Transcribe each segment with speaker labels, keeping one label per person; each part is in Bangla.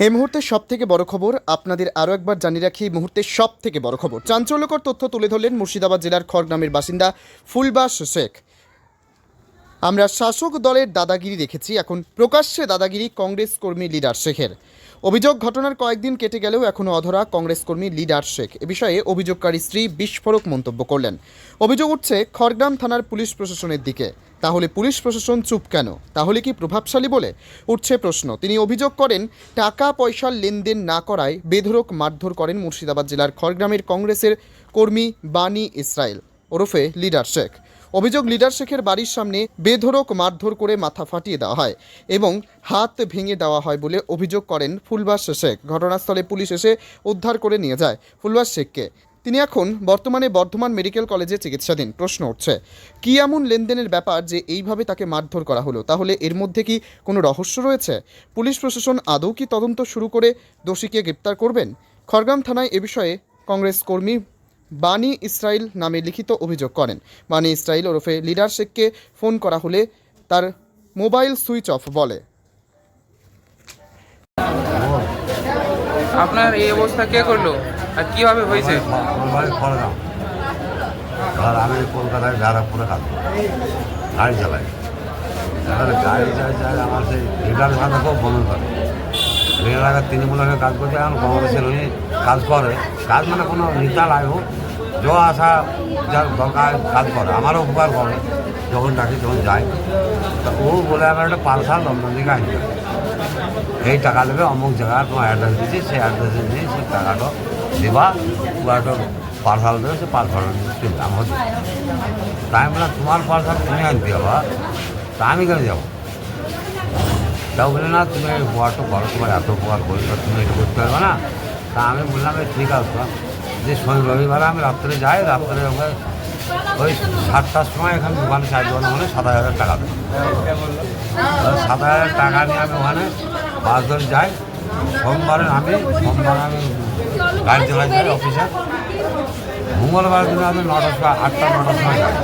Speaker 1: এই মুহূর্তে সবথেকে বড় খবর আপনাদের আরও একবার জানিয়ে রাখি। এই মুহূর্তে সবথেকে বড় খবর, চাঞ্চল্যকর তথ্য তুলে ধরলেন মুর্শিদাবাদ জেলার খড়গ্রামের বাসিন্দা ফুলবাস শেখ। আমরা শাসক দলের দাদাগিরি দেখেছি, এখন প্রকাশ্যে দাদাগিরি কংগ্রেস কর্মী লিডার শেখের। অভিযোগ, ঘটনার কয়েকদিন কেটে গেলেও এখনও অধরা কংগ্রেস কর্মী লিডার শেখ। এ বিষয়ে অভিযোগকারী স্ত্রী বিস্ফোরক মন্তব্য করলেন। অভিযোগ উঠছে খড়গ্রাম থানার পুলিশ প্রশাসনের দিকে। তাহলে পুলিশ প্রশাসন চুপ কেন? তাহলে কি প্রভাবশালী বলে উঠছে প্রশ্ন। তিনি অভিযোগ করেন, টাকা পয়সার লেনদেন না করায় বেধড়ক মারধর করেন মুর্শিদাবাদ জেলার খড়গ্রামের কংগ্রেসের কর্মী বানি ইসরায়েল ওরফে লিডার শেখ। অভিযোগ, লিডার শেখের বাড়ির সামনে বেধড়ক মারধর করে মাথা ফাটিয়ে দেওয়া হয় এবং হাত ভেঙে দেওয়া হয় বলে অভিযোগ করেন ফুলবাস শেখ। ঘটনাস্থলে পুলিশ এসে উদ্ধার করে নিয়ে যায় ফুলবাস শেখকে। তিনি এখন বর্তমানে বর্ধমান মেডিকেল কলেজে চিকিৎসাধীন। প্রশ্ন উঠছে, কী এমন লেনদেনের ব্যাপার যে এইভাবে তাকে মারধর করা হলো? তাহলে এর মধ্যে কি কোনো রহস্য রয়েছে? পুলিশ প্রশাসন আদৌ কি তদন্ত শুরু করে দোষীকে গ্রেপ্তার করবেন? খড়গ্রাম থানায় এ বিষয়ে কংগ্রেস কর্মী বানি ইসরায়েল নামে লিখিত অভিযোগ করেন। বানি ইসরায়েল ওরফে লিডার শেখকে ফোন করা হলে তার মোবাইল সুইচ অফ বলে।
Speaker 2: আপনার এই অবস্থা কে করলো আর কিভাবে হয়েছে?
Speaker 3: আমার বাড়ি খড়গ্রাম, আর আমি কলকাতায় ব্যারাকপুরে কাজ করি, গাড়ি চালাই। এবারে গাড়ি চাই আমার সেই লিডার সাথে খুব বন্ধু করে। লিডার আগে তৃণমূলের কাজ করতে, এখন কংগ্রেসের উনি কাজ করে। কাজ মানে কোনো নেতা লাইব যা আসা যার দরকার কাজ করে, আমারও উপকার করে। যখন ডাকি তখন যাই, তা ও বলে আমার একটা পার্সাল লন্ডন থেকে আনতে হবে। এই টাকা দেবে, অমুক জায়গায় তোমার অ্যাড্রেস দিচ্ছি, সেই অ্যাড্রেসে নিয়ে সেই টাকাটা দেবা, ও একটা পার্সাল দেবে, সে পার্সাল চলবে আমার। তাই আমি বললাম, তোমার পার্সাল তুমি আনতে যাবা, তা আমি কেন যাবো? তাও বলে না, তুমি উপকারটা করো, তোমার এত উপকার করি, তুমি এটা করতে পারবে না। তা আমি বললাম, ঠিক আছে। যে শনি রবিবারে আমি রাত্রে যাই, রাত্রে ওই 7টার সময় এখানে দোকানে চাই, দোকানে মানে 7,000 টাকা দেয়। 7,000 টাকা নিয়ে আমি ওখানে বাস ধরে যাই। সোমবার আমি গাড়ি চালাই যাই অফিসে। মঙ্গলবার দিনে আমি 9টার সময় 8টা-9টার সময় যাই।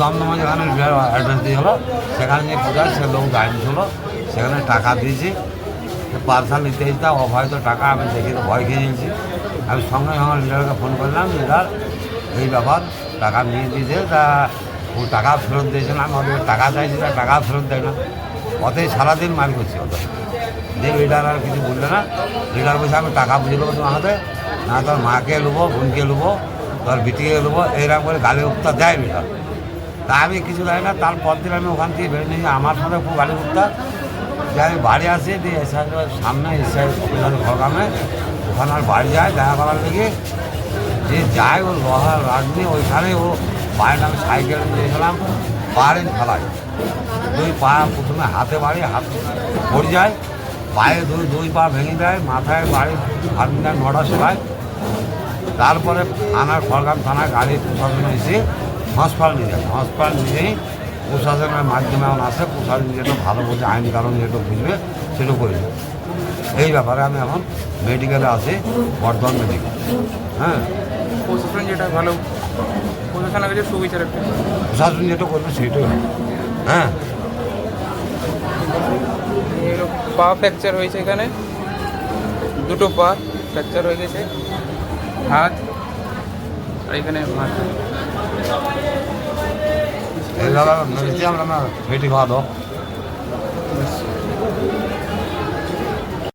Speaker 3: দমদমে যেখানে অ্যাড্রেস দিয়ে হলো সেখানে নিয়ে পূজা, সে লোক গাড়ি হলো, সেখানে টাকা দিয়েছি। পার্সাল নিতে যেতে অভয়ত টাকা আমি দেখে ভয় খেয়ে নিয়েছি। আমি সঙ্গে সঙ্গে লিডারকে ফোন করলাম, লিডার এই ব্যাপার, টাকা নিয়ে দিয়েছে, তা ও টাকা ফেরত দিয়েছে না। আমি ওদের টাকা চাইছি, তা টাকা ফেরত দেয় না। অতই সারাদিন মার করছি ওদের। যে লিডার আর কিছু বললে না। লিডার বলছে, আমি টাকা বুঝে নেবো তোমার হাতে, না তোর মাকে নেবো, বোনকে নেবো, তোর বিটিকে নেবো, এইরকম করে গালি উত্তর দেয় লিডার। তা আমি কিছু দেয় না। তারপর দিন আমি ওখান থেকে বেরিয়ে নিয়েছি, আমার সাথে খুব গালি উত্তর। যে আমি বাড়ি আসি, দিয়ে সামনে এসে অফিসারের খড়গ্রামে, ওখানে আর বাড়ি যায় দেখা করার লেগে। যে যায় ও লোহার রাজ নিয়ে, ওইখানে ও পায়ের আমি সাইকেল নিয়েছিলাম, পায়ে ফেলায়। দুই পা প্রথমে হাতে বাড়ি, হাত পড়ে যায়, পায়ে দুই পা ভেঙে দেয়, মাথায় বাড়ি ভাঙি দেয় 9টার সময়। তারপরে থানার খড়গ্রাম থানায় গাড়ি প্রশাসন এসে হাসপাতাল নিয়ে যায়। হাসপাতাল নিয়েই প্রশাসনের মাধ্যমে এখন আসে, প্রশাসন যেটা ভালো বোঝে, আইন কারণ যেটা বুঝবে সেটা করবে। এই ব্যাপারে আমি এখন মেডিকেলে আসি, বর্ধমান মেডিকেল। হ্যাঁ,
Speaker 2: প্রশাসন যেটা ভালো, প্রশাসনের কাছে সুবিচার একটা।
Speaker 3: প্রশাসন যেটা করবে সেটাই হবে। হ্যাঁ,
Speaker 2: পা ফ্র্যাকচার হয়েছে, এখানে দুটো পা ফ্র্যাকচার হয়ে গেছে, হাত আর এখানে মাথা।
Speaker 3: এইভাবে আমরা মেডিকেল